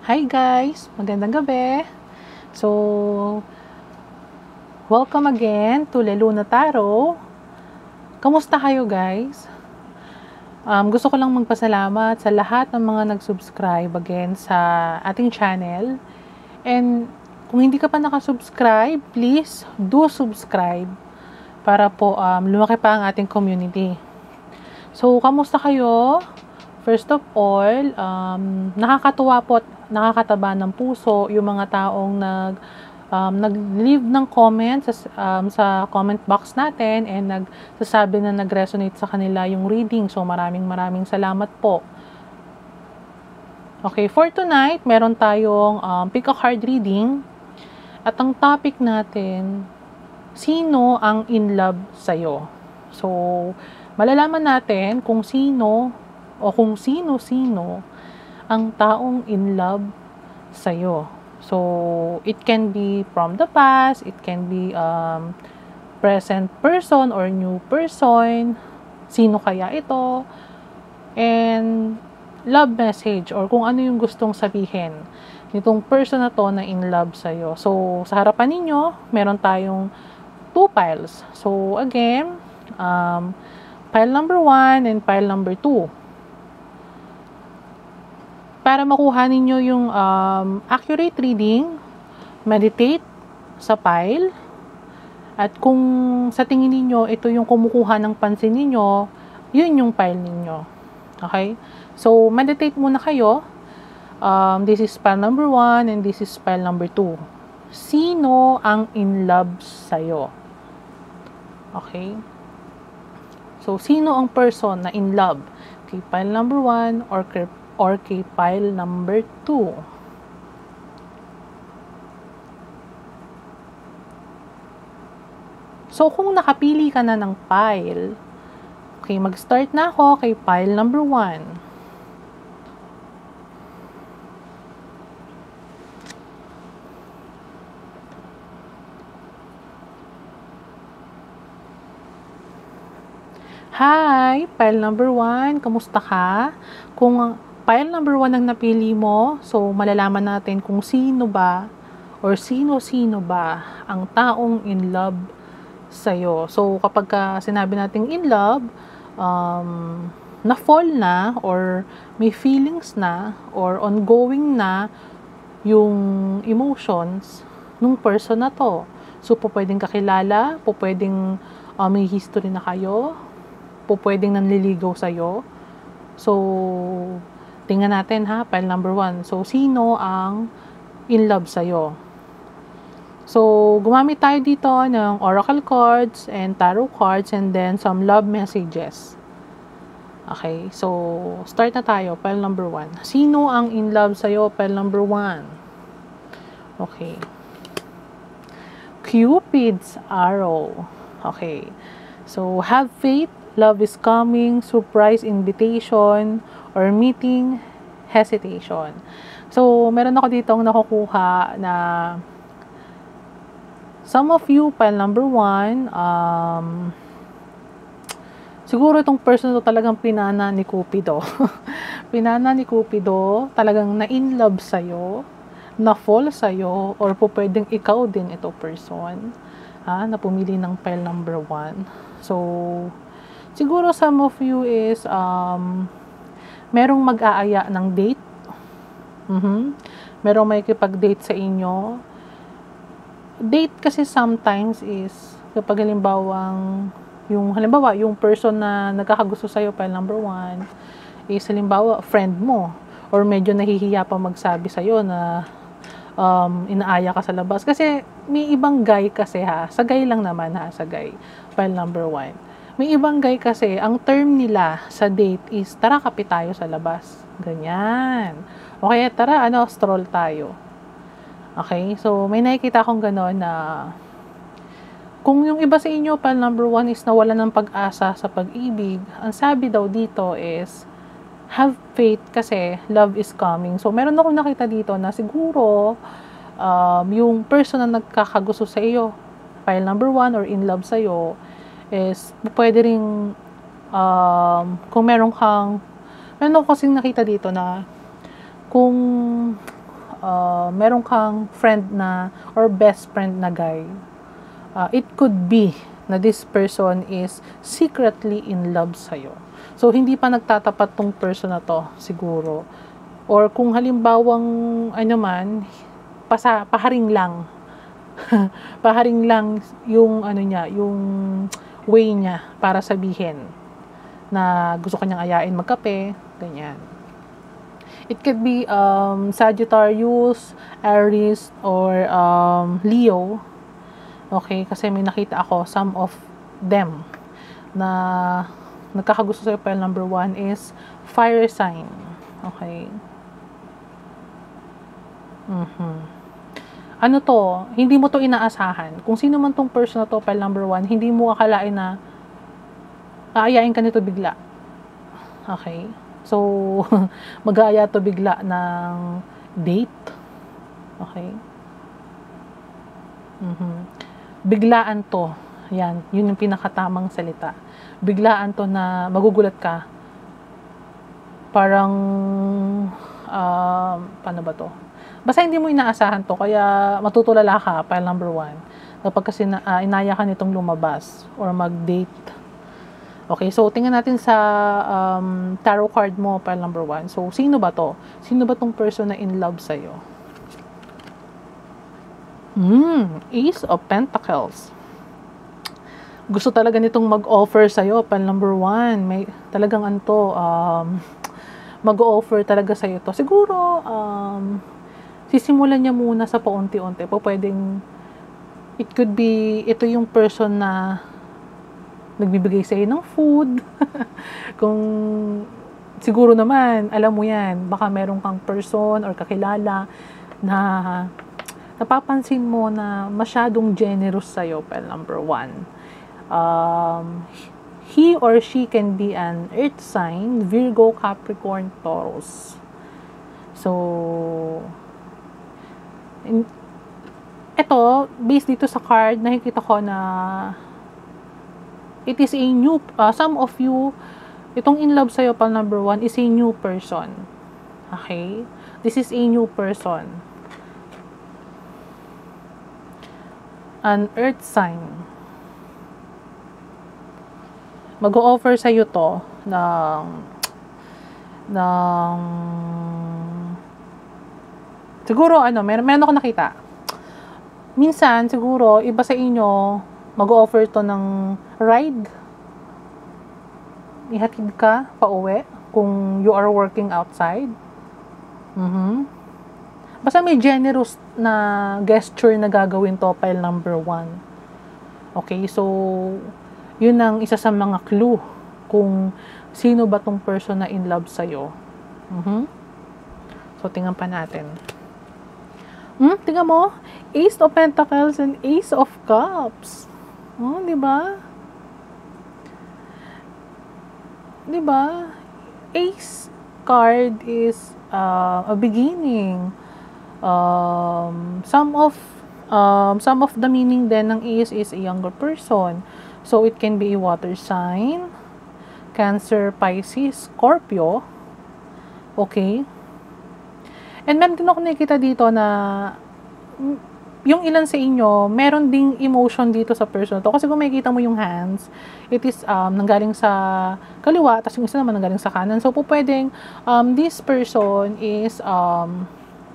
Hi guys! Magandang gabi! So, welcome again to Leluna Tarot. Kamusta kayo guys? Gusto ko lang magpasalamat sa lahat ng mga nag-subscribe again sa ating channel. And kung hindi ka pa nakasubscribe, please do subscribe para po lumaki pa ang ating community. So, kamusta kayo? First of all, nakakatuwa po at nakakataba ng puso yung mga taong nag-leave ng comments sa comment box natin and nagsasabi na nag-resonate sa kanila yung reading. So, maraming salamat po. Okay, for tonight, meron tayong pick a card reading. At ang topic natin, sino ang in love sa'yo? So, malalaman natin kung sino o kung sino-sino ang taong in love sa'yo. So, it can be from the past, it can be present person or new person, sino kaya ito, and love message or kung ano yung gustong sabihin nitong person na to na in love sa'yo. So, sa harapan ninyo, meron tayong 2 piles. So, again, pile number 1 and pile number 2. Para makuha ninyo yung accurate reading, meditate sa pile. At kung sa tingin ninyo, ito yung kumukuha ng pansin ninyo, yun yung pile ninyo. Okay? So, meditate muna kayo. This is pile number 1 and this is pile number 2. Sino ang in love sa'yo? Okay? So, sino ang person na in love? Okay, pile number 1 or kay pile number 2. So, kung nakapili ka na ng pile, okay, mag-start na ako kay pile number 1. Hi, pile number 1, kamusta ka? Kung pile number 1 ang napili mo, so malalaman natin kung sino ba or sino-sino ba ang taong in love sa'yo. So, kapag sinabi nating in love, na-fall na or may feelings na or ongoing na yung emotions nung person na to. So, pwedeng kakilala, pwedeng may history na kayo, pwedeng nanliligaw sa'yo. So, tingnan natin ha, pile number 1. So, sino ang in love sa'yo? So, gumamit tayo dito ng oracle cards and tarot cards and then some love messages. Okay, so, start na tayo, pile number 1. Sino ang in love sa'yo? Pile number 1. Okay. Cupid's arrow. Okay. So, have faith, love is coming, surprise invitation, or meeting hesitation. So, meron ako ditong nakukuha na some of you, pile number 1, siguro itong person to talagang pinana ni Cupido. Pinana ni Cupido, talagang na-in love sa'yo, na-fall sa'yo, or pwedeng ikaw din ito person, na pumili ng pile number 1. So, siguro some of you is, merong mag-aaya ng date. Merong may kipag-date sa inyo. Date kasi sometimes is, kapag halimbawa, yung person na nagkakagusto sa'yo, pile number 1, is halimbawa, friend mo. Or medyo nahihiya pa magsabi sa'yo na inaaya ka sa labas. Kasi may ibang guy kasi sa guy lang naman sa guy, pile number 1. May ibang guy kasi, ang term nila sa date is, tara kape tayo sa labas. Ganyan. Okay, tara, stroll tayo. Okay, so may nakikita akong gano'n na kung yung iba sa inyo, pile number 1 is nawala ng pag-asa sa pag-ibig, ang sabi daw dito is, have faith kasi love is coming. So, meron akong nakita dito na siguro, yung person na nagkakagusto sa iyo, pile number 1 or in love sa iyo, is pwede ring kung meron ako kasing nakita dito na kung meron kang friend na, or best friend na guy, it could be na this person is secretly in love sa'yo. So, hindi pa nagtatapat tong person na to, siguro. Or kung halimbawang, ano man, paharing lang. Paharing lang yung, ano niya, yung way niya para sabihin na gusto kanyang ayain magkape, ganyan. It could be Sagittarius, Aries, or Leo. Okay, kasi may nakita ako, some of them na nagkakagusto sa'yo. Pile number 1 is fire sign. Okay. Ano to? Hindi mo to inaasahan. Kung sino man tong person na to, pile number 1, hindi mo akalain na aayain ka nito bigla. Okay. So, mag-aaya to bigla ng date. Okay. Biglaan to. Yan. Yun yung pinakatamang salita. Biglaan to na magugulat ka. Parang, paano ba to? Basta hindi mo inaasahan to. Kaya matutulala ka, pile number 1. Kapag kasi inaya ka nitong lumabas or mag-date. Okay, so tingnan natin sa tarot card mo, pile number 1. So, sino ba to? Sino ba tong person na in love sa'yo? Ace of Pentacles. Gusto talaga nitong mag-offer sa'yo, pile number 1. May talagang mag-offer talaga sa'yo to. Siguro, sisimulan niya muna sa paunti-unti. Pwedeng, it could be, ito yung person na nagbibigay sa'yo ng food. Kung siguro naman, alam mo yan, baka meron kang person or kakilala na napapansin mo na masyadong generous sa'yo, pile number 1. He or she can be an earth sign, Virgo, Capricorn, Taurus. So, ito, based dito sa card, nakikita ko na it is a new, some of you, itong in love sa'yo, pile number 1, is a new person. Okay? This is a new person. An earth sign. Mag-o-offer sa'yo to ng siguro, meron ako nakita. Minsan, siguro, iba sa inyo, mag-o-offer to ng ride. Ihatid ka pauwi kung you are working outside. Basta may generous na gesture na gagawin to, pile number 1. Okay, so yun ang isa sa mga clue kung sino ba tong person na in love sa'yo. So, tingnan pa natin. Tingnan mo, Ace of Pentacles and Ace of Cups. Di ba? Di ba? Ace card is a beginning. Some of the meaning then ng Ace is a younger person. So, it can be a water sign, Cancer, Pisces, Scorpio. Okay? And meron din ako nakikita dito na yung ilan sa inyo, meron ding emotion dito sa person to. Kasi kung makikita mo yung hands, it is nanggaling sa kaliwa, tapos yung isa naman nanggaling sa kanan. So, pwedeng this person is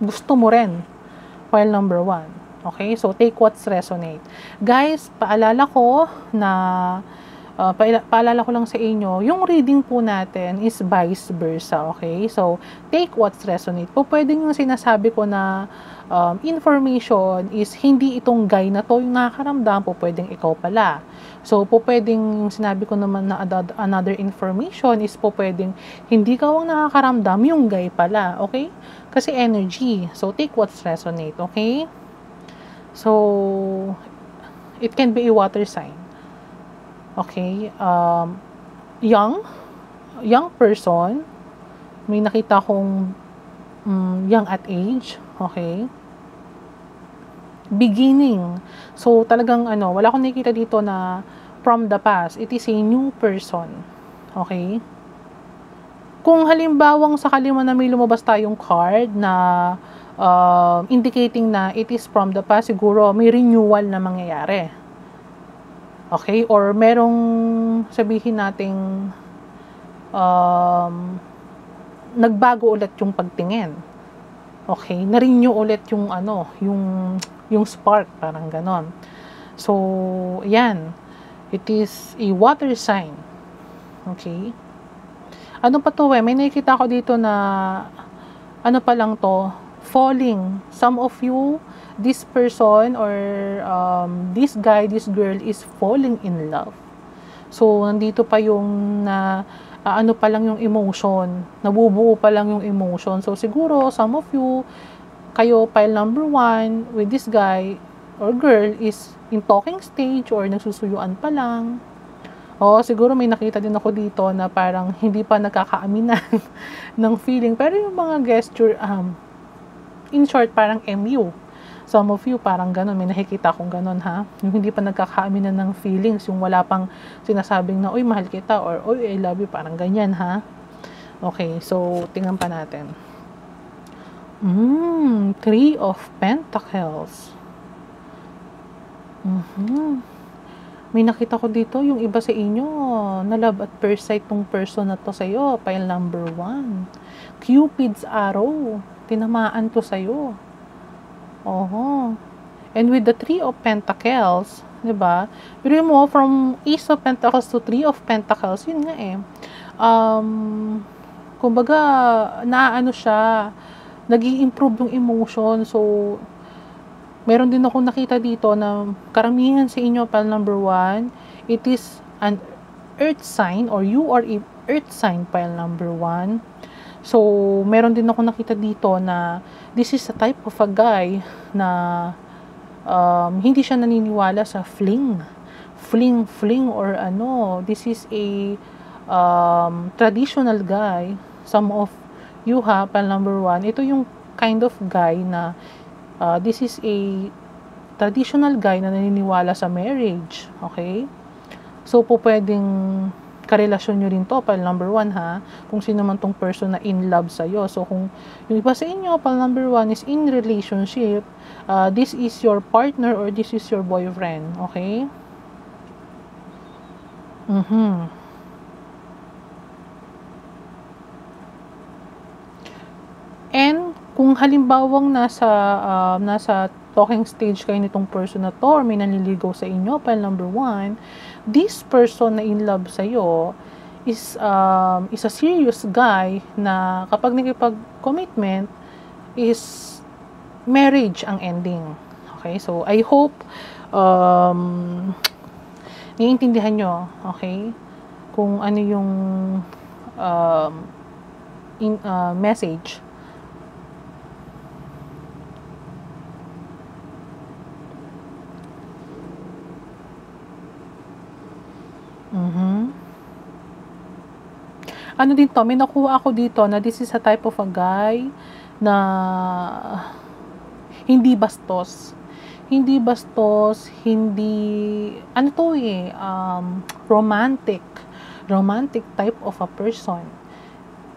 gusto mo rin. File number 1. Okay? So, take what's resonate. Guys, paalala ko lang sa inyo, yung reading po natin is vice versa, okay? So, take what's resonate. Pwedeng yung sinasabi ko na information is hindi itong guy na to yung nakakaramdam, pwedeng ikaw pala. So, pwedeng yung sinabi ko naman na another information is pwedeng hindi ka ang nakakaramdam, yung guy pala, okay? Kasi energy. So, take what's resonate, okay? So, it can be a water sign. Okay, young person, may nakita kong young at age, okay, beginning, so talagang wala akong nakita dito na from the past, it is a new person, okay. Kung halimbawang sakali man na may lumabas tayong card na indicating na it is from the past, siguro may renewal na mangyayari. Okay? Or merong sabihin nating nagbago ulit yung pagtingin. Okay? Na-renew ulit yung yung spark, parang ganon. So, yan. It is a water sign. Okay? Ano pa to May nakikita ko dito na ano pa lang to, falling. Some of you, this person or this guy, this girl is falling in love. So, nandito pa yung ano pa lang yung emotion. Nabubuo pa lang yung emotion. So, siguro, some of you, kayo, pile number 1 with this guy or girl is in talking stage or nagsusuyuan pa lang. O, siguro may nakita din ako dito na parang hindi pa nagkakaaminan ng feeling. Pero yung mga gesture, in short, parang MU. Some of you, parang ganun. May nakikita akong ganun, ha? Yung hindi pa nagkakaaminan ng feelings. Yung wala pang sinasabing na, uy, mahal kita, or, uy, I love you, parang ganyan, ha? Okay, so, tingnan pa natin. Three of Pentacles. May nakita ko dito, yung iba sa inyo, na love at first sight tong person na to sa'yo, pile number 1. Cupid's arrow, tinamaan to sa'yo. And with the 3 of Pentacles, diba? Pero mo, from Ace of Pentacles to 3 of Pentacles, yun nga kumbaga, naano siya, nag-i-improve yung emotion. So, meron din ako nakita dito na karamihan sa inyo, pile number 1, it is an earth sign or you are a earth sign, pile number 1. So, meron din ako nakita dito na this is a type of a guy na hindi siya naniniwala sa fling or ano. This is a traditional guy. Some of you ha, pile number 1, ito yung kind of guy na this is a traditional guy na naniniwala sa marriage. Okay? So, po pwedeng karelasyon nyo rin to, pile number 1 ha, kung sino man tong person na in love sa'yo. So, kung yung iba sa inyo, pile number 1 is in relationship, this is your partner or this is your boyfriend. Okay? And, kung halimbawang nasa talking stage kayo nitong person na to or may nanliligaw sa inyo, pile number 1, this person na in love sa'yo is a serious guy na kapag nakipag-commitment is marriage ang ending. Okay? So, I hope naiintindihan nyo, okay? Kung ano yung message. Ano din to, may nakuha ako dito na this is a type of a guy na hindi bastos, hindi ano to romantic type of a person,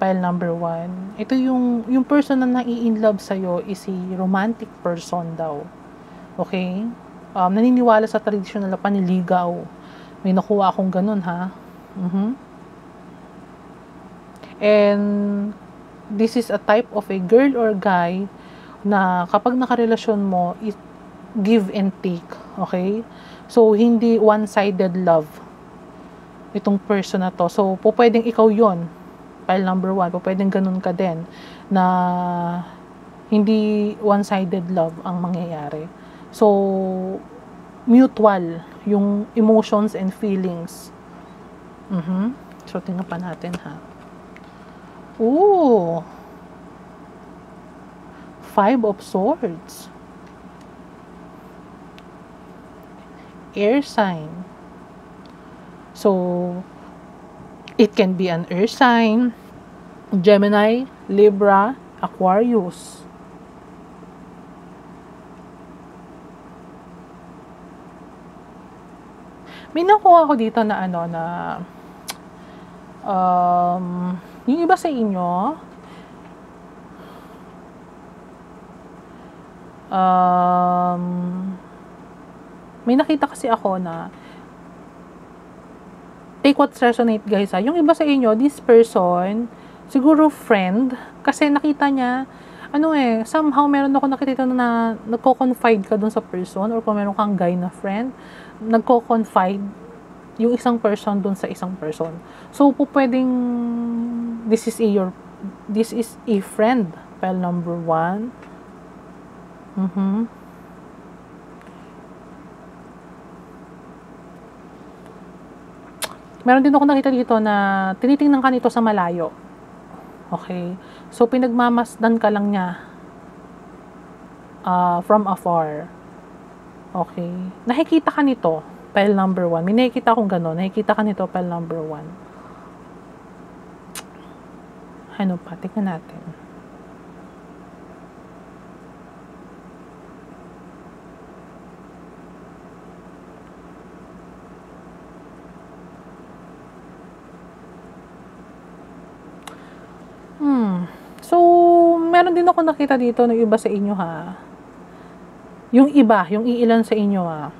pile number 1. Ito yung person na nai-in-love sa'yo is a romantic person daw. Okay? Naniniwala sa traditional na panliligaw. May nakuha akong ganun, ha? And this is a type of a girl or guy na kapag nakarelasyon mo, it give and take. Okay? So, hindi one-sided love itong person na to. So, pwedeng ikaw yon, pile number 1. Pwedeng ganun ka din na hindi one-sided love ang mangyayari. So, mutual yung emotions and feelings. So, tingnan pa natin, ha. Ooh! 5 of Swords. Air sign. So, it can be an air sign, Gemini, Libra, Aquarius. May nakuha ko dito na yung iba sa inyo, Um, may nakita kasi ako na take what resonate guys ha. Yung iba sa inyo, this person, siguro friend, kasi nakita niya, somehow meron ako nakita na nagko-confide ka dun sa person, or kung meron kang guy na friend, nagko-confide yung isang person dun sa isang person. So, pwedeng this is a friend, pile number 1. Meron din ako nakita dito na tinitingnan ka nito sa malayo. Okay? So, pinagmamasdan ka lang niya from afar. Okay? Nakikita ka nito, pile number 1. May nakikita akong gano'n. Nakikita ka nito, pile number 1. Ano pa? Tingnan natin. So, meron din ako nakita dito ng iba sa inyo ha. Yung iba, yung iilan sa inyo ha.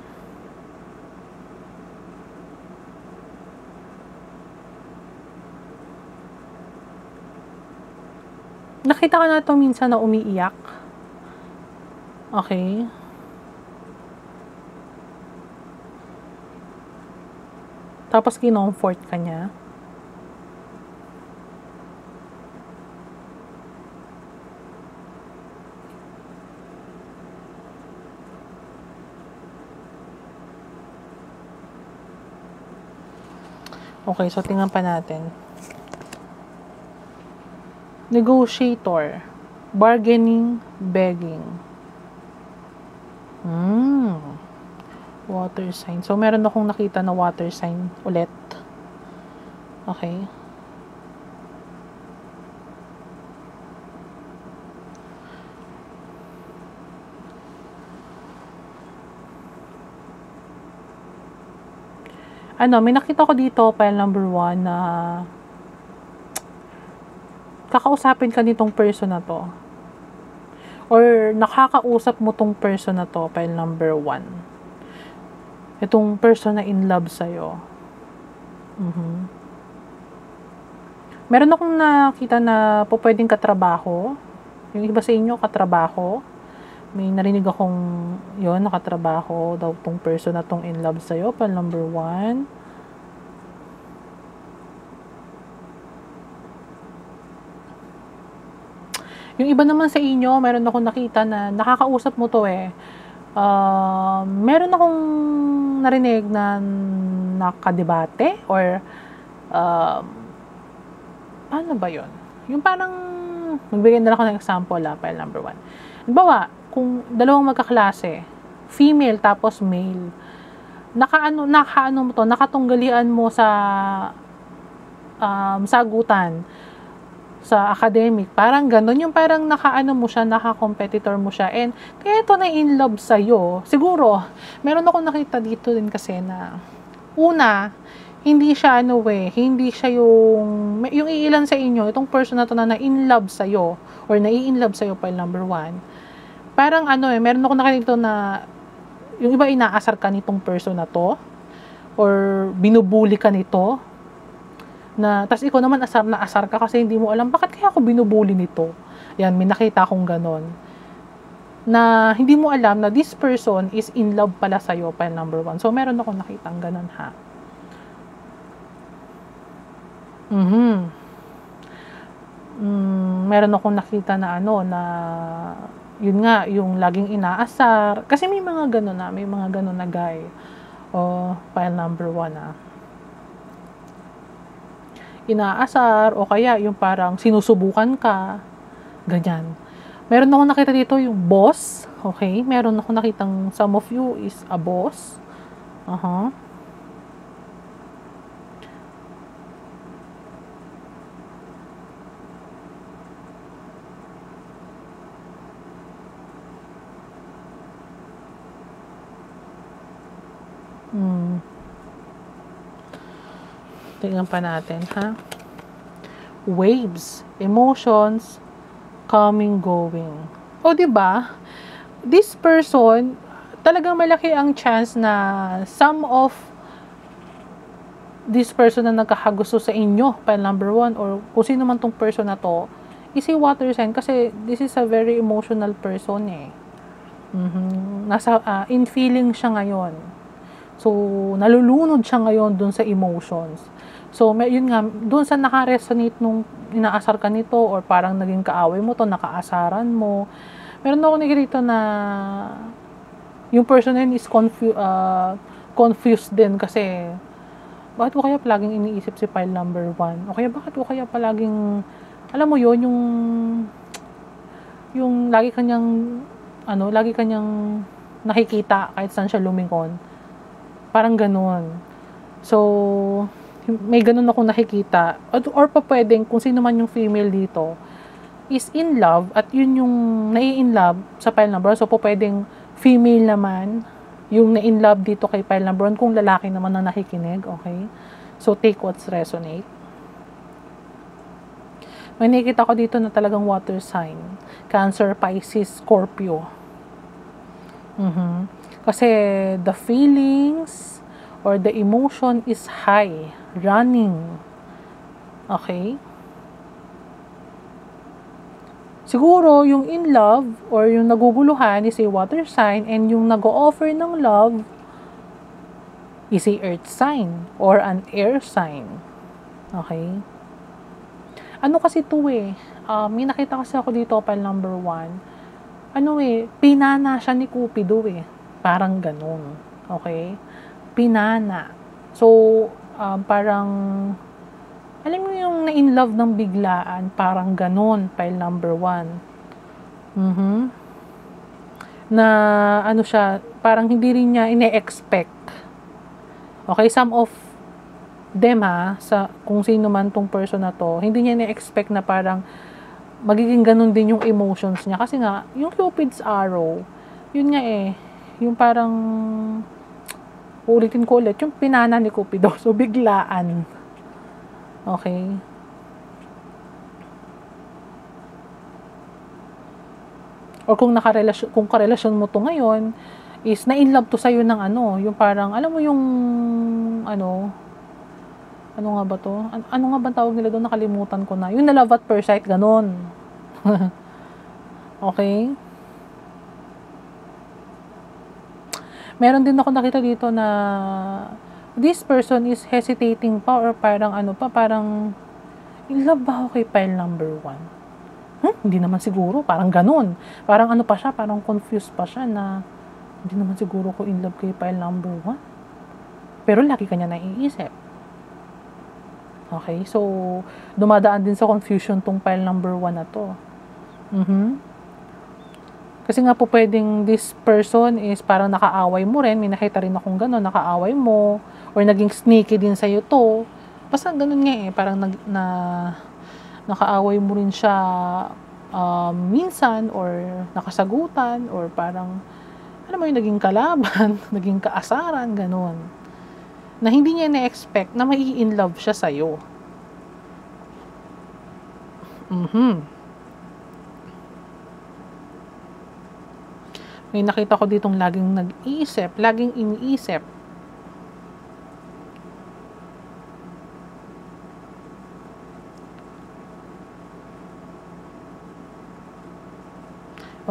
Nakita ka na ito minsan na umiiyak. Okay. Tapos kinomfort ka niya. Okay, so tingnan pa natin. Negotiator. Bargaining, begging. Water sign. So, meron akong nakita na water sign ulit. Okay. May nakita ko dito, pile number 1, na kakausapin ka nitong person na to. Or nakakausap mo tong person na to, pile number 1. Itong person na in love sa'yo. Meron akong nakita na pwedeng katrabaho. Yung iba sa inyo, katrabaho. May narinig akong nakatrabaho daw tong person na tong in love sa'yo, pile number 1. Yung iba naman sa inyo, meron akong nakita na nakakausap mo to meron akong narinig na nakadebate or paano ba yun? Yung parang, magbigay na lang ako ng example pile number 1. Halimbawa, kung dalawang magkaklase, female tapos male, nakatunggalian mo sa sagutan sa academic, parang gano'n, yung parang naka-competitor mo siya, and kaya ito na in love sa'yo. Siguro, meron akong nakita dito din kasi na, una, hindi siya hindi siya yung iilan sa inyo, itong person na to na in love sa'yo, or nai-in love sa'yo, pile number 1, parang meron ako nakita na, yung iba inaasar ka nitong person na to, or binubuli ka nito, tas ikaw naman asar ka kasi hindi mo alam bakit kaya ako binubuli nito. Yan, may nakita akong ganon. Na hindi mo alam na this person is in love pala sa'yo, pile number 1. So, meron akong nakitang ganon ha. Meron akong nakita na yun nga, yung laging inaasar. Kasi may mga ganon na guy. Pile number 1 inaasar, o kaya yung parang sinusubukan ka, ganyan. Meron akong nakita dito yung boss, okay? Meron akong nakitang some of you is a boss. Tingnan pa natin, ha? Waves, emotions, coming, going. O, diba? this person, talagang malaki ang chance na some of this person na nagkakagusto sa inyo, pile number 1, or kung sino man tong person na to, is a water sign kasi this is a very emotional person eh. In feeling siya ngayon. So, nalulunod siya ngayon dun sa emotions. So, yun nga, dun sa naka-resonate nung inaasar ka nito or parang naging kaaway mo to, nakaasaran mo. Meron ako nakikita na yung person na yun is confused din kasi bakit ko kaya palaging iniisip si pile number 1? O kaya bakit ko kaya palaging, alam mo yun, yung lagi kanyang nakikita kahit saan siya lumingon. Parang ganun. So, may ganun akong nakikita. Or pa pwedeng, kung sino man yung female dito, is in love, at yun yung nai-in love sa pile number 1. So, pwedeng female naman, yung na-in love dito kay pile number 1, kung lalaki naman na nakikinig, okay? So, take what's resonate. May nakikita ko dito na talagang water sign. Cancer, Pisces, Scorpio. Kasi the feelings or the emotion is high, running. Okay? Siguro, yung in love or yung naguguluhan is a water sign, and yung nag-o-offer ng love is a earth sign or an air sign. Okay? Ano kasi ito eh? May nakita kasi ako dito, pile number 1. Pinana siya ni Cupido eh. Parang ganun. Okay? Pinana. So, parang, alam mo yung na-in love ng biglaan, parang ganun, pile number 1. Na, siya, parang hindi rin niya ine-expect. Okay, some of them kung sino man tong person na to, hindi niya ine-expect na parang magiging ganun din yung emotions niya. Kasi nga, yung Cupid's arrow, yun nga yung parang, ulitin ko ulit, yung pinana ni Cupido. So, biglaan. Okay? Or kung karelasyon mo to ngayon, is na-in love to sa'yo ng yung parang, alam mo yung, ano nga ba to? Ano nga ba tawag nila doon? Nakalimutan ko na. Yung na love at first sight, ganon. Okay? Meron din ako nakita dito na this person is hesitating pa or parang parang in love ba ako kay pile number 1? Hindi naman siguro. Parang ganon. Parang pa siya, parang confused pa siya na hindi naman siguro ko in love kay pile number 1. Pero lagi kanya naiisip. Okay? So, dumadaan din sa confusion tong pile number 1 na to. Kasi nga po pwedeng this person is parang nakaaway mo rin. May nakita rin akong gano'n, nakaaway mo. Or naging sneaky din sa'yo to. Basta gano'n nga parang nakaaway mo rin siya minsan or nakasagutan or parang alam mo yung naging kalaban, naging kaasaran, gano'n. Na hindi niya na-expect na mai-in love siya sa'yo. May nakita ko ditong laging nag-iisip, laging iniisip.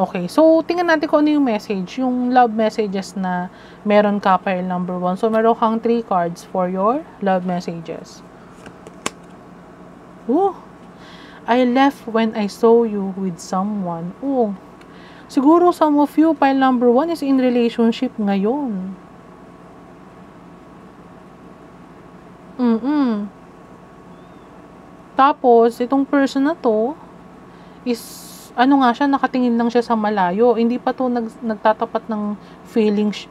Okay, so tingnan natin kung ano yung message, yung love messages na meron ka pile number 1. So meron kang 3 cards for your love messages. I left when I saw you with someone. Siguro some of you, pile number 1 is in relationship ngayon. Tapos, itong person na to is siya, nakatingin lang siya sa malayo. Hindi pa to nagtatapat ng feelings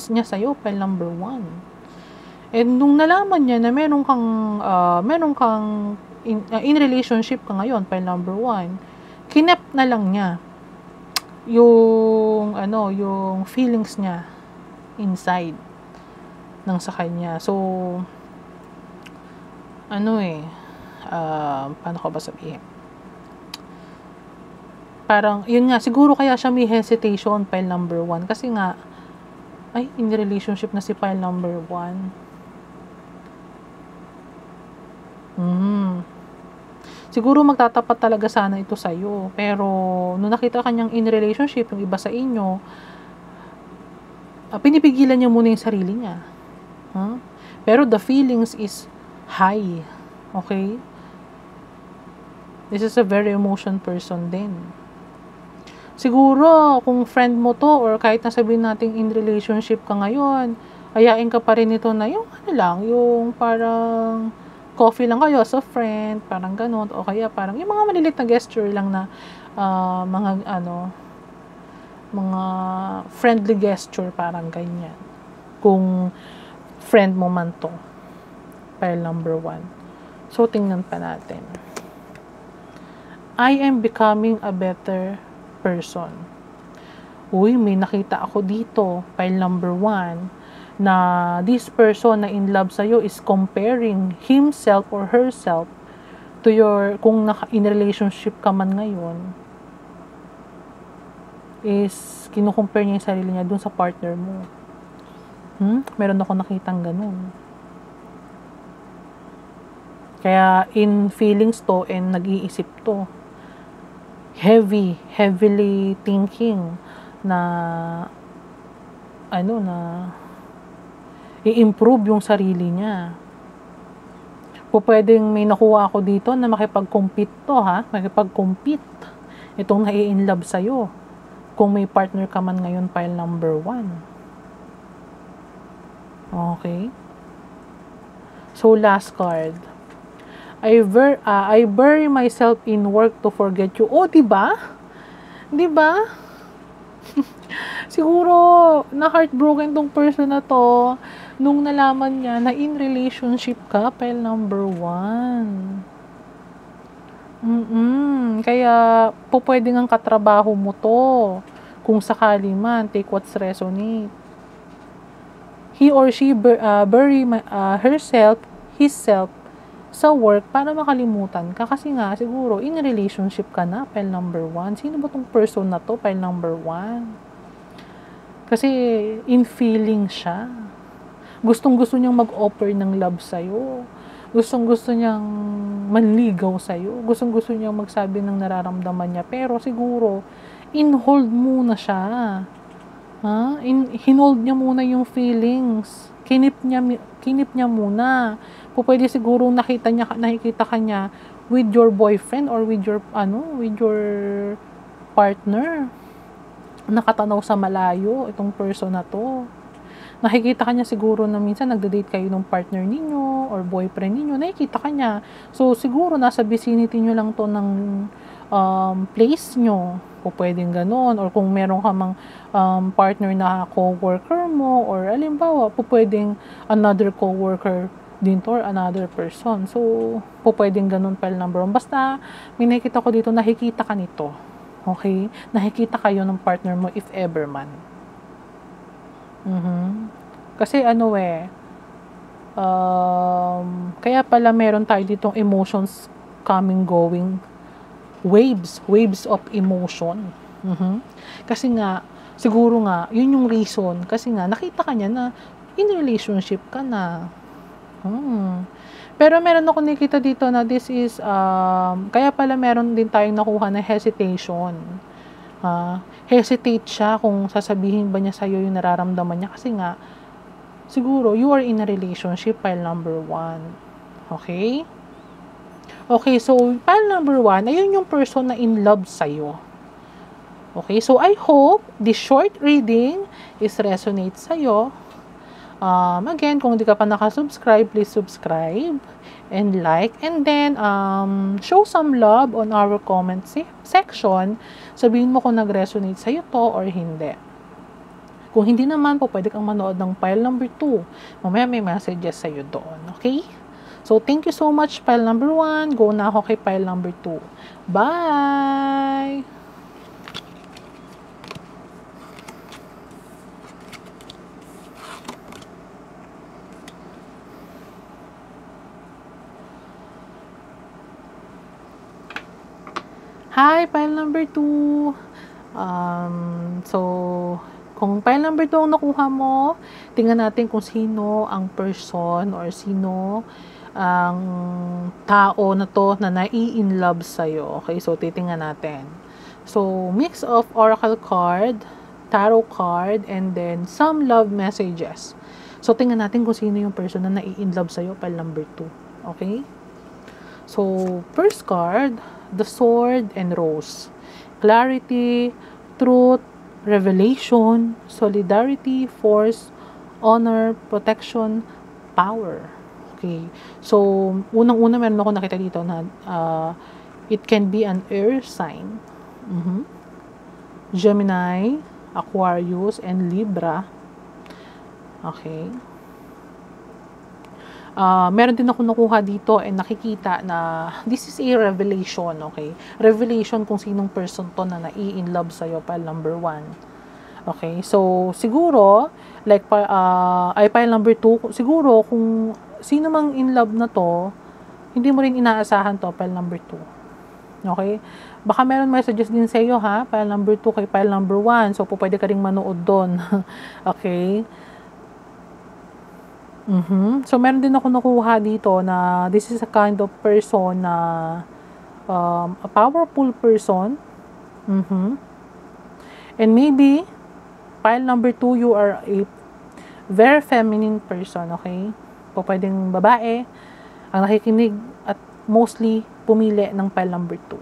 niya sa'yo, pile number 1. And nung nalaman niya na meron kang in relationship ka ngayon, pile number 1, kinep na lang niya yung feelings niya inside ng sa kanya. So, paano ko ba sabihin? Parang, yun nga, siguro kaya siya may hesitation, pile number 1. Kasi nga, ay, in relationship na si pile number 1. Siguro magtatapat talaga sana ito sa'yo. Pero, nung nakita kanyang in relationship, yung iba sa inyo, pinipigilan niya muna yung sarili niya. Pero the feelings is high. Okay? This is a very emotion person din. Siguro, kung friend mo to, or kahit nasabihin natin in relationship ka ngayon, ayain ka pa rin ito na yung yung parang coffee lang kayo as a friend, parang ganun, o kaya parang yung mga malilit na gesture lang na mga friendly gesture, parang ganyan. Kung friend mo man to, pile number 1. So, tingnan pa natin. I am becoming a better person. Uy, may nakita ako dito, pile number 1, na this person na in love sa'yo is comparing himself or herself to kung in relationship ka man ngayon, is kinukompare niya yung sarili niya dun sa partner mo. Meron ako nakitang ganun. Kaya in feelings to and nag-iisip to. Heavily thinking na i-improve yung sarili niya. Pwedeng may nakuha ako dito na makipag-compete to, makipag-compete itong nai-inlove sa'yo kung may partner ka man ngayon, pile number 1. Okay? So, last card. I bury myself in work to forget you. Oh, diba? Diba? Siguro, na-heartbroken tong person na to nung nalaman niya na in relationship ka, pile number 1. Kaya, pwede ngang katrabaho mo to. Kung sakali man, take what's resonate. He or she bury himself sa work para makalimutan ka. Kasi nga, siguro, in relationship ka na, pile number 1. Sino ba tong person na to, pile number 1? Kasi, in feeling siya. Gustong-gusto niyang mag-offer ng love sa'yo. Gustong-gusto niyang manligaw sa'yo. Gustong-gusto niyang magsabi ng nararamdaman niya. Pero siguro, in-hold muna siya. Hinold niya muna yung feelings. Kinip niya muna. Pwede siguro nakikita ka niya with your boyfriend or with your partner. Nakatanaw sa malayo itong person na to. Nakikita ka niya siguro na minsan nagde-date kayo ng partner ninyo or boyfriend ninyo. Nakikita ka niya. So, siguro nasa vicinity nyo lang to ng place nyo. Pwedeng ganun. Or kung meron ka mang partner na co-worker mo or alimbawa, pwedeng another co-worker din to or another person. So, pwedeng ganun pile number 1. Basta, may nakikita ko dito, nakikita ka nito. Okay? Nakikita kayo ng partner mo if ever man. Kasi kaya pala meron tayo ditong emotions coming, going, waves of emotion. Kasi nga, siguro nga, yun yung reason. Kasi nga, nakita ka niya na in relationship ka na. Pero meron ako nakita dito na this is, kaya pala meron din tayong nakuha na hesitation. Hesitate siya kung sasabihin ba niya sa'yo yung nararamdaman niya. Kasi nga, siguro, you are in a relationship, pile number 1. Okay? Okay, so, pile number 1, ayun yung person na in love sa'yo. Okay, so I hope this short reading is resonate sa'yo. Again, kung hindi ka pa nakasubscribe, please subscribe and like. And then, show some love on our comment section. Sabihin mo kung nag-resonate sa'yo to or hindi. Kung hindi naman po, pwede kang manood ng pile number 2. Mamaya may messages sa'yo doon. Okay? So, thank you so much, pile number 1. Go na ako kay pile number 2. Bye! Hi, pile number 2. So, kung pile number 2 ang nakuha mo, tingnan natin kung sino ang person or sino ang tao na to na nai-in love sa'yo. Okay, so titingnan natin. So, mix of oracle card, tarot card, and then some love messages. So, tingnan natin kung sino yung person na nai-in love sa'yo, pile number 2. Okay? So, first card, the sword and rose. Clarity, truth, revelation, solidarity, force, honor, protection, power. Okay. So, unang-una meron ako nakita dito na it can be an air sign. Gemini, Aquarius, and Libra. Okay. Meron din ako nakuha dito and nakikita na this is a revelation, okay? Revelation kung sinong person to na nai-in love sa'yo, pile number 1. Okay, so siguro, like, pile number 2, siguro kung sino mang in love na to, hindi mo rin inaasahan to, pile number 2. Okay? Baka meron messages din sa iyo, ha? Pile number 2 kay pile number 1, so pwede ka rin manood doon. Okay? So, meron din ako nakuha dito na this is a kind of person na a powerful person. And maybe, pile number 2, you are a very feminine person, okay? O pwedeng babae ang nakikinig at mostly pumili ng pile number 2.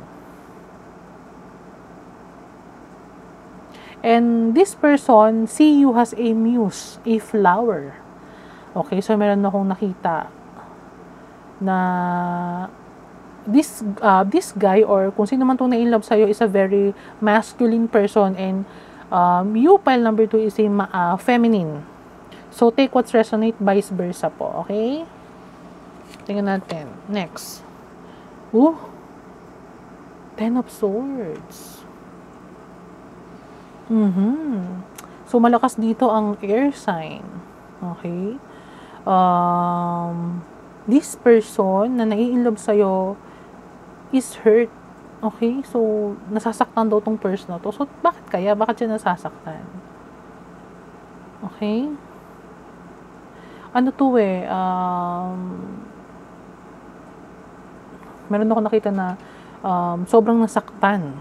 And this person see you as a muse, a flower. Okay, so meron akong nakita na this guy or kung sino man itong na-in-love sa'yo is a very masculine person and you, pile number 2, is a feminine. So, take what's resonate, vice versa po. Okay? Tingnan natin. Next. 10 of Swords. So, malakas dito ang air sign. Okay? This person na nai-inlove sa'yo is hurt. Okay? So, nasasaktan daw tong person na to. So, bakit kaya? Bakit siya nasasaktan? Okay? Ano to meron ako nakita na sobrang nasaktan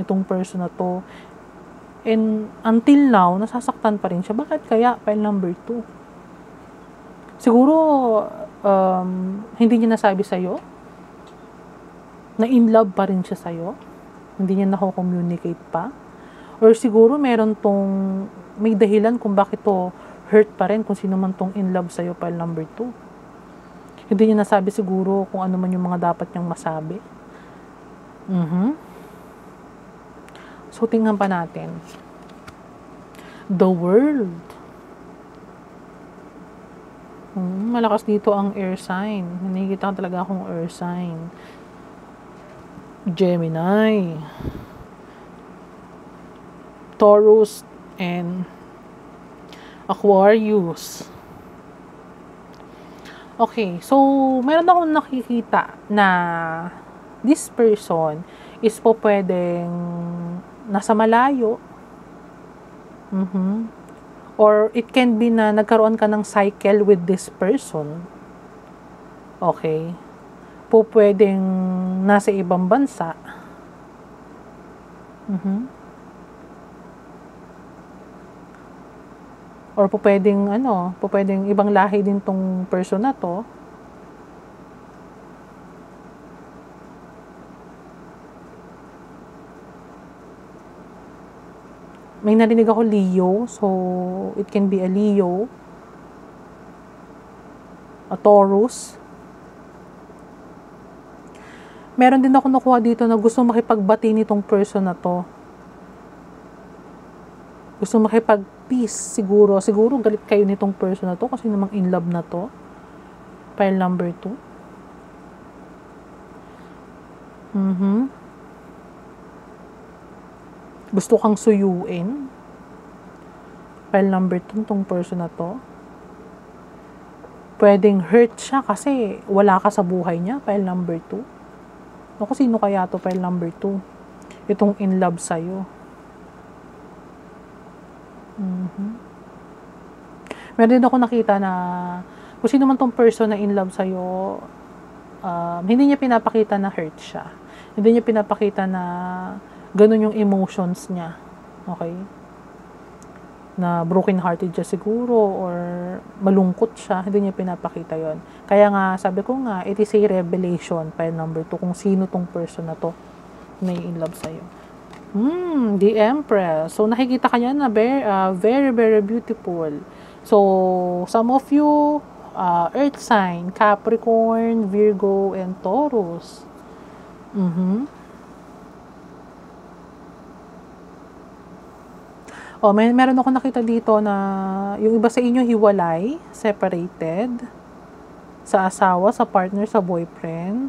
itong person na to. And until now, nasasaktan pa rin siya. Bakit kaya? Pile number 2. Siguro, hindi niya nasabi sa'yo na in love pa rin siya sa'yo. Hindi niya nako-communicate pa. Or siguro, may dahilan kung bakit to hurt pa rin kung sino man tong in love sa'yo, pile number 2. Hindi niya nasabi siguro kung ano man yung mga dapat niyang masabi. So, tingnan pa natin. The World. Malakas dito ang air sign. Nakikita ko talaga akong air sign. Gemini, Taurus, and Aquarius. Okay, so meron akong nakikita na this person is po pwedeng nasa malayo. Or it can be na nagkaroon ka ng cycle with this person. Okay. Po pwedeng nasa ibang bansa. Or po pwedeng ibang lahi din tong person na to. May narinig ako Leo, so it can be a Leo, a Taurus. Meron din ako nakuha dito na gusto makipagbati nitong person na to. Gusto makipag-peace siguro. Siguro galit kayo nitong person na to kasi namang in love na to. Pile number 2. Gusto kang suyuin. Pile number 2 tong person na to. Pwedeng hurt siya kasi wala ka sa buhay niya. Pile number 2. Sino kaya to? Pile number 2. itong in love sa'yo. Meron din ako nakita na kung sino man tong person na in love sa'yo, hindi niya pinapakita na hurt siya. Hindi niya pinapakita na ganun yung emotions niya. Okay? Na broken hearted siya siguro or malungkot siya. Hindi niya pinapakita yon. Kaya nga, sabi ko nga, it is a revelation, pile number 2, kung sino tong person na to na in love sa'yo. The Empress. So, nakikita ka niya na very, very beautiful. So, some of you, Earth sign, Capricorn, Virgo, and Taurus. Meron ako nakita dito na yung iba sa inyo hiwalay, separated, sa asawa, sa partner, sa boyfriend.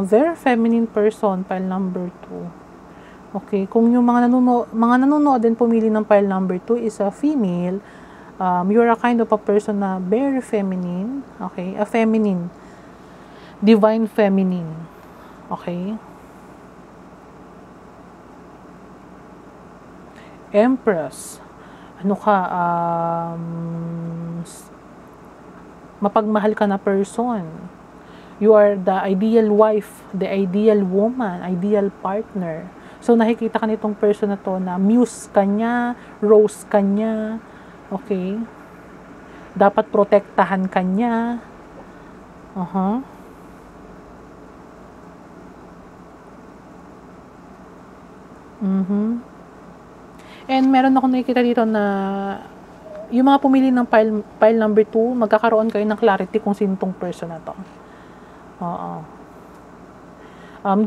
Very feminine person, pile number 2. Okay, kung yung mga nanonood din pumili ng pile number 2 is a female, you're a kind of a person na very feminine, okay? A feminine, divine feminine, okay? Empress, mapagmahal ka na person. You are the ideal wife, the ideal woman, ideal partner. So, nakikita ka nitong person na to na muse ka niya, rose ka niya, okay? Dapat protektahan ka niya. And meron ako nakikita dito na yung mga pumili ng pile number 2, magkakaroon kayo ng clarity kung sino tong person na to.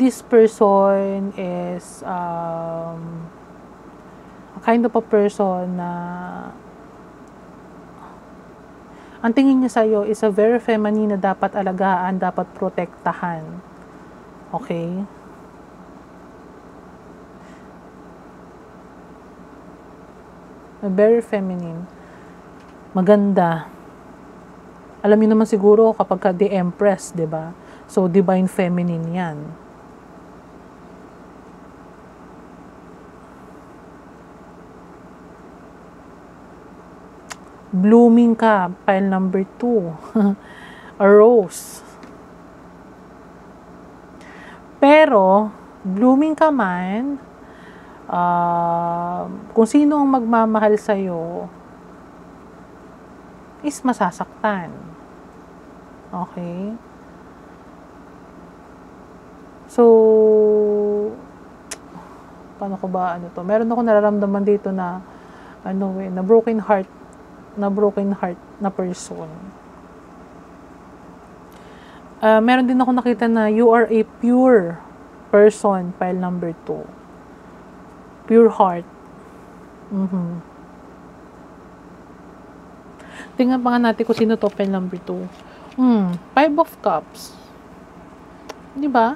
This person is a kind of a person na ang tingin niya sa'yo is a very feminine na dapat alagaan, dapat protektahan. Okay? Very feminine. Maganda. Alam niyo naman siguro kapag ka the Empress, 'di ba? So divine feminine 'yan. Blooming ka, pile number 2. A rose. Pero blooming ka man, kung sino ang magmamahal sa'yo is masasaktan. Okay? So, paano ko ba meron ako nararamdaman dito na na broken heart na person. Meron din ako nakita na you are a pure person, pile number 2. Pure heart. Tingnan pa nga natin kung sino to, pile number 2. 5 of Cups. Di ba?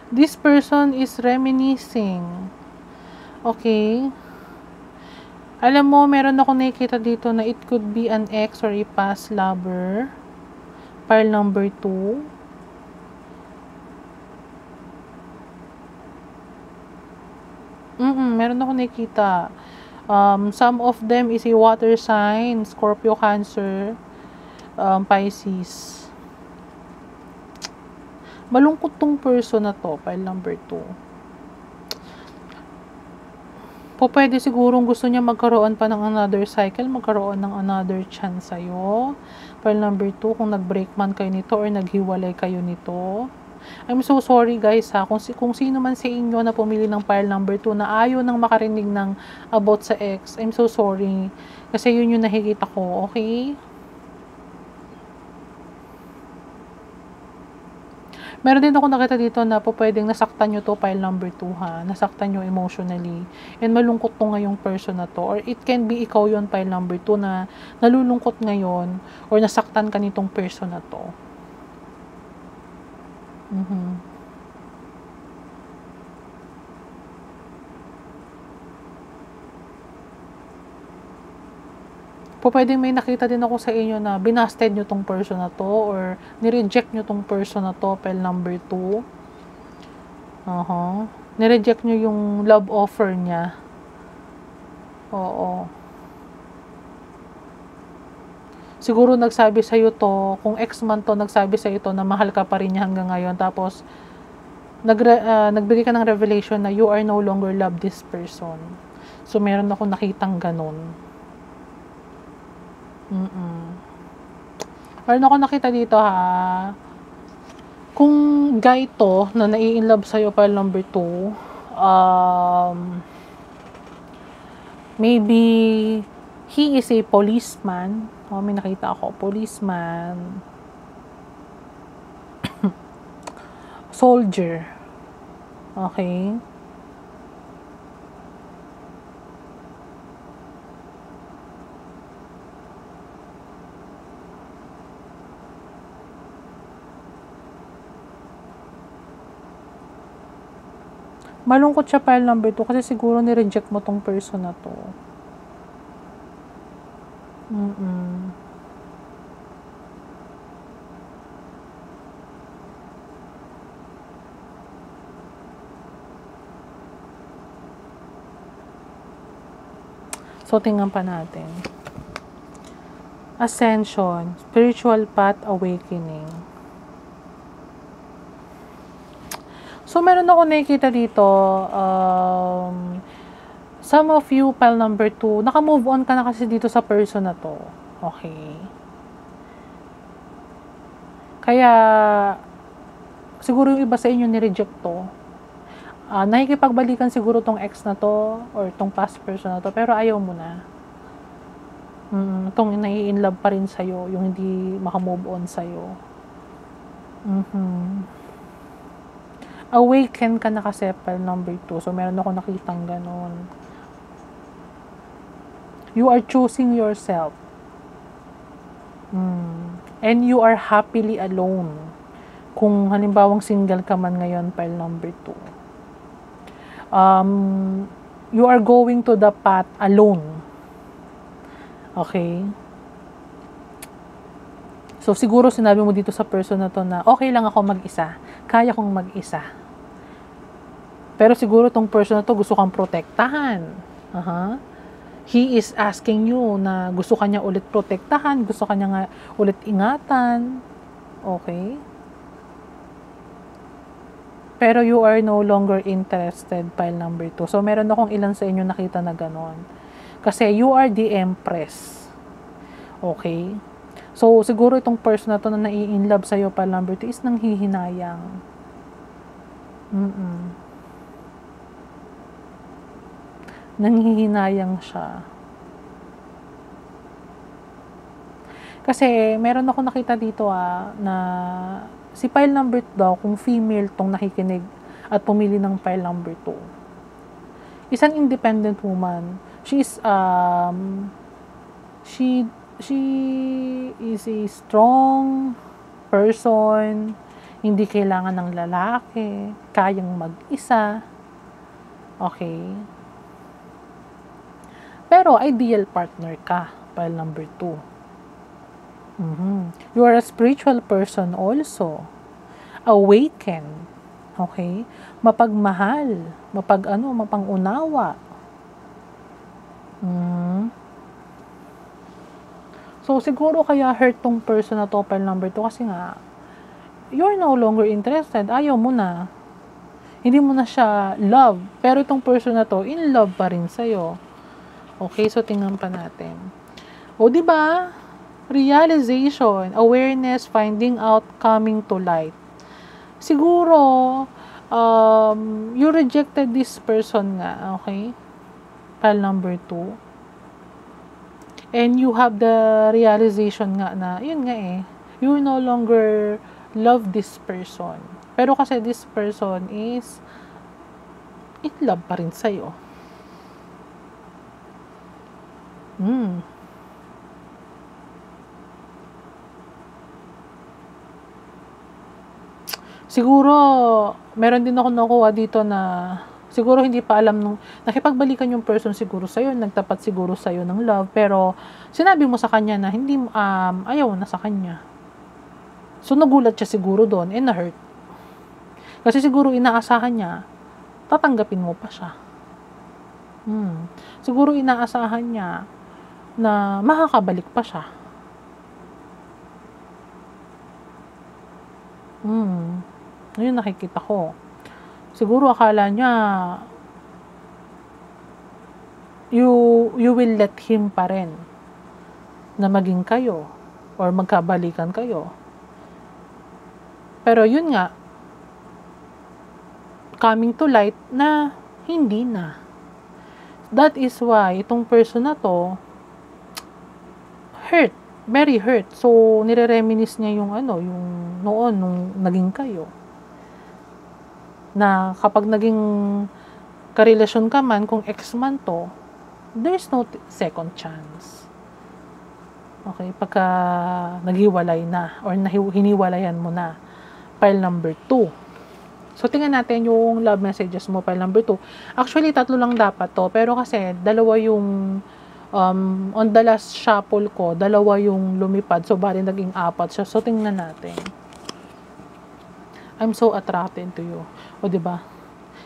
This person is reminiscing. Okay. Alam mo, meron ako nakikita dito na it could be an ex or a past lover. Pile number 2. Meron ako nakikita. Some of them is a water sign, Scorpio, Cancer, Pisces. Malungkot tong person na to, pile number 2. Pwede sigurong gusto niya magkaroon pa ng another cycle, magkaroon ng another chance sa'yo. Pile number 2, kung nag-break man kayo nito or naghiwalay kayo nito. I'm so sorry guys ha, kung sino man sa inyo na pumili ng pile number 2 na ayaw nang makarinig ng about sa ex, I'm so sorry. Kasi yun yung nakikita ko, okay? Meron din ako nakita dito na pwedeng nasaktan nyo to, pile number 2 ha. Nasaktan nyo emotionally. And malungkot to ngayong person na to. Or it can be ikaw yun, pile number 2, na nalulungkot ngayon or nasaktan ka nitong person na to. Pwedeng may nakita din ako sa inyo na binasted nyo tong person na to or nireject nyo tong person na to, file number 2. Nireject nyo yung love offer niya. Oo. Siguro nagsabi sa'yo to, kung ex man to, nagsabi sa'yo to na mahal ka pa rin niya hanggang ngayon. Tapos, nagbigay ka ng revelation na you are no longer love this person. So, meron ako nakitang ganun. Meron ako nakita dito ha. Kung guy to na nai-inlove sa'yo, file number 2, maybe he is a policeman. May nakita ako, policeman. Soldier. Okay. Malungkot siya, file number 2, kasi siguro ni-reject mo tong person na to. So, tingnan pa natin. Ascension, spiritual path awakening. So, meron ako nakikita dito, some of you, file number 2, naka-move on ka na kasi dito sa person na to. Okay. Kaya, siguro yung iba sa inyo ni-reject to. Nakikipagbalikan siguro tong ex na to or tong past person na to, pero ayaw mo na. Tong nai-inlove pa rin sa'yo, yung hindi maka-move on sa'yo. Awaken ka na kasi, file number 2. So, meron ako nakitang ganun. You are choosing yourself. And you are happily alone. Kung halimbawang single ka man ngayon, file number 2. You are going to the path alone. Okay? So, siguro sinabi mo dito sa person na to na, okay lang ako mag-isa. Kaya kong mag-isa. Pero siguro tong person na to gusto kang protektahan. He is asking you na gusto kanya ulit protektahan, gusto kanya nga ulit ingatan. Okay? Pero you are no longer interested, file number 2. So, meron akong ilan sa inyo nakita na ganon. Kasi you are the empress. Okay? So, siguro itong person na to na nai-inlove sa'yo, file number 2, is nanghihinayang. Nanghihinayang siya. Kasi, meron ako nakita dito na si file number 2 daw, kung female tong nakikinig at pumili ng file number 2. Isang independent woman. She is a strong person. Hindi kailangan ng lalaki. Kayang mag-isa. Okay. Pero ideal partner ka, file number 2. You are a spiritual person also. Awaken. Okay? Mapagmahal. Mapangunawa. So, siguro kaya hurt tong person na to, file number 2, kasi nga, you're no longer interested. Ayaw mo na. Hindi mo na siya love. Pero itong person na to, in love pa rin sa'yo. Okay, so tingnan pa natin. O, diba? Realization, awareness, finding out, coming to light. Siguro, you rejected this person nga, okay? File number 2. And you have the realization nga na, yun nga you no longer love this person. Pero kasi this person is in love pa rin sa'yo. Siguro, meron din ako nakuha dito na Siguro hindi pa alam nung nakipagbalikan yung person siguro sa'yo, nagtapat siguro sa'yo ng love, pero sinabi mo sa kanya na hindi ayaw na sa kanya. So nagulat siya siguro doon and na-hurt. Kasi siguro inaasahan niya, tatanggapin mo pa siya. Siguro inaasahan niya na makakabalik pa siya. Yun nakikita ko. Siguro akala niya you will let him pa rin na maging kayo or magkabalikan kayo. Pero yun nga, coming to light na hindi na. That is why itong person na to hurt, very hurt. So nire-reminisce niya yung yung noon nung naging kayo. Na kapag naging karelasyon ka man, kung ex man to, there's no second chance. Okay, pagka naghiwalay na or hiniwalayan mo na, file number 2. So, tingnan natin yung love messages mo, file number 2. Actually, 3 lang dapat to, pero kasi dalawa yung on the last shuffle ko, 2 yung lumipad. So, bali naging 4 siya. So, tingnan natin. I'm so attracted to you. O, diba?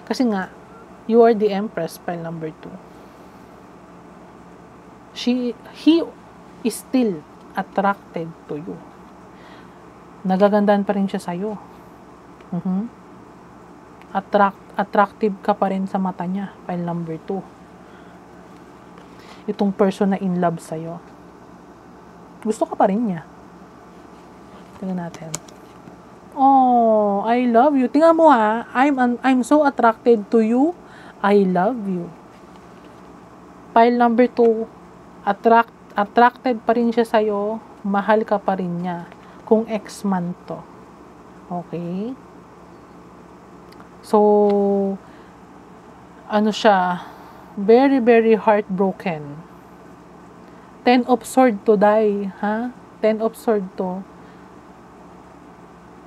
Kasi nga, you are the Empress, file number 2. He is still attracted to you. Nagagandaan pa rin siya sa'yo. Attractive ka pa rin sa mata niya, file number 2. Itong person na in love sa'yo. Gusto ka pa rin niya. Tingnan natin. Oh, I love you. Tingnan mo ha. I'm so attracted to you. I love you. File number 2. Attracted pa rin siya sa'yo. Mahal ka pa rin niya. Kung ex man to. Okay? So, siya? Very, very heartbroken. 10 of Swords to die. Ha? 10 of Swords to.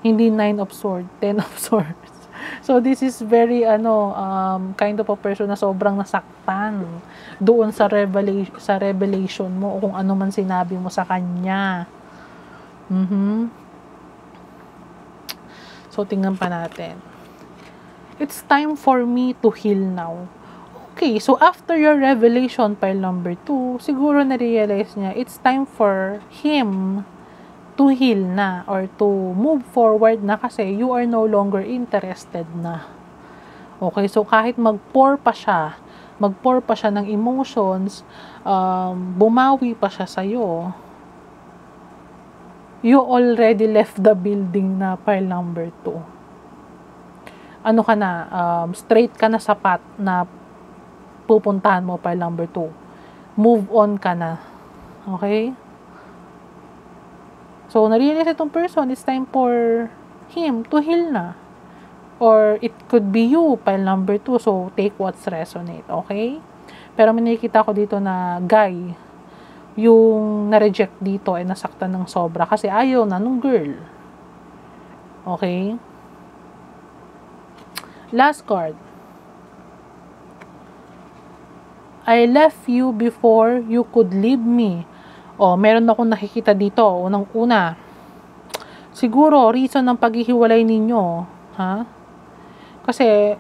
Hindi 9 of Swords, 10 of Swords. So, this is very, kind of a person na sobrang nasaktan doon sa revelation mo o kung ano man sinabi mo sa kanya. So, tingnan pa natin. It's time for me to heal now. Okay, so after your revelation, file number 2, siguro na-realize niya, it's time for him to heal na or to move forward na kasi you are no longer interested na. Okay, so kahit mag-pour pa siya ng emotions, bumawi pa siya sa'yo, you already left the building na, file number 2. Ano ka na, straight ka na sa path na pupuntahan mo, file number 2. Move on ka na. Okay? So, na-realize itong person, it's time for him to heal na. Or, it could be you, file number 2. So, take what's resonate, okay? Pero may nakikita ko dito na guy, yung na-reject dito ay nasaktan ng sobra kasi ayaw na nung girl. Okay? Last card. I left you before you could leave me. Meron akong nakikita dito. Unang-una, siguro, reason ng paghihiwalay ninyo, ha? Kasi,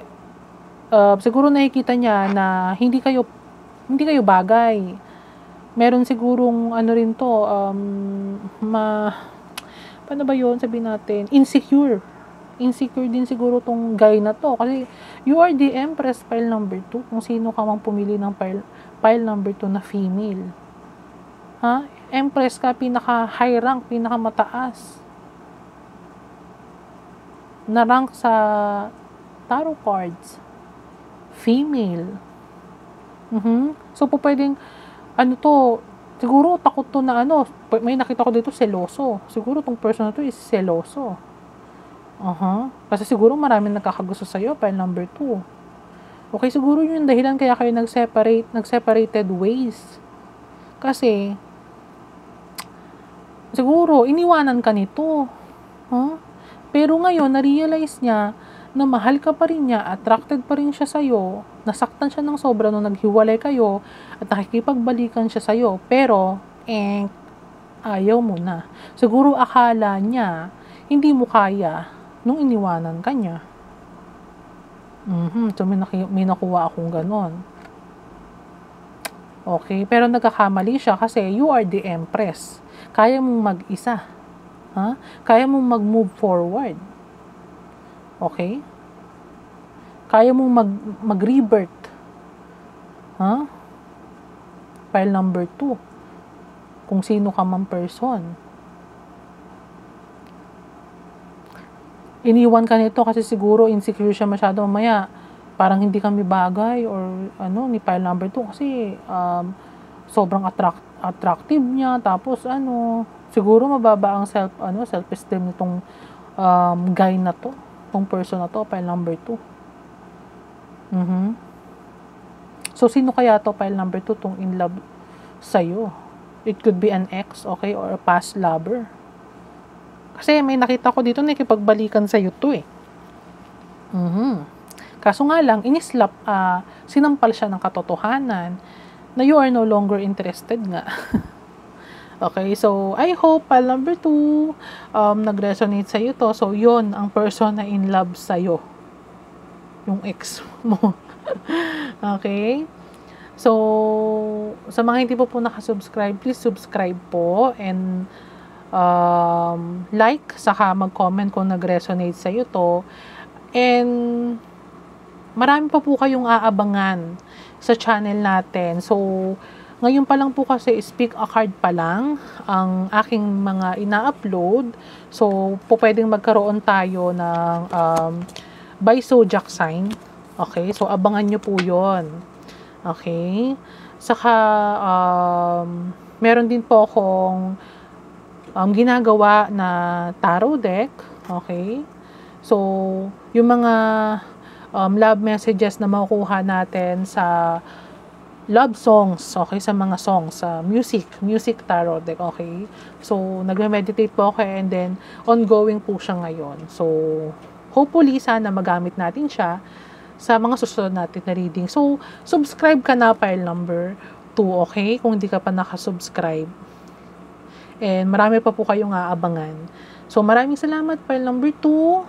siguro nakikita niya na hindi kayo bagay. Meron sigurong, rin to, paano ba yun? Sabihin natin, insecure. Insecure din siguro tong guy na to. Kasi, you are the Empress, file number 2. Kung sino ka mang pumili ng file number 2 na female. Ha? Empress ka, pinaka-high rank, pinaka-mataas na rank sa tarot cards. Female. So, po pwedeng, siguro takot to na may nakita ko dito, seloso. Siguro tong person na to is seloso. Kasi siguro maraming nagkakagusto sa'yo, file number 2. Okay, siguro yun yung dahilan kaya kayo nag-separated ways. Kasi, siguro, iniwanan ka nito. Pero ngayon, na-realize niya na mahal ka pa rin niya, attracted pa rin siya sa'yo, nasaktan siya ng sobra nung naghiwalay kayo, at nakikipagbalikan siya sa'yo, pero, ayaw mo na. Siguro akala niya, hindi mo kaya, nung iniwanan ka niya. So may nakuha akong ganon. Okay, pero nagkakamali siya kasi you are the empress. Kaya mong mag-isa. Kaya mong mag-move forward. Okay? Kaya mong mag-rebirth. Pile number 2. Kung sino ka mang person. Iniwan ka nito kasi siguro insecure siya masyado, mamaya parang hindi kami bagay or ni pile number 2 kasi sobrang attractive niya, tapos siguro mababa ang self-esteem nitong guy na to, tong person na to, pile number 2. So sino kaya to, pile number 2, tong in love sa'yo? It could be an ex, okay, or a past lover. Kasi may nakita ko dito na nakikipagbalikan sa'yo to eh. Kaso nga lang, sinampal siya ng katotohanan na you are no longer interested nga. Okay, so I hope pile number 2 nag-resonate sa'yo to. So yon ang person na in love sa'yo, yung ex mo. Okay, so sa mga hindi po nakasubscribe, please subscribe po, and like, saka mag-comment kung nag-resonate sa'yo to. And marami pa po kayong aabangan sa channel natin. So ngayon pa lang po kasi speak a card pa lang ang aking mga ina-upload. So pwedeng magkaroon tayo ng by zodiac sign. Okay, so abangan nyo po yon. Okay, saka meron din po akong ginagawa na tarot deck. Okay, so yung mga love messages na makukuha natin sa love songs, okay, sa mga songs, sa music tarot deck, okay. So nagme-meditate po ako, and then ongoing po siya ngayon. So hopefully sana magamit natin siya sa mga susunod natin na reading. So subscribe ka na, pile number 2, okay, kung hindi ka pa nakasubscribe. And marami pa po kayong aabangan. So maraming salamat, pile number 2.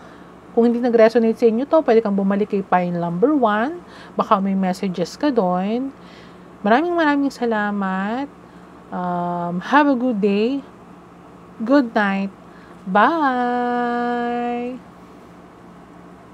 Kung hindi nag-resonate sa inyo to, pwede kang bumalik kay pile number 1. Baka may messages ka doon. Maraming salamat. Have a good day. Good night. Bye!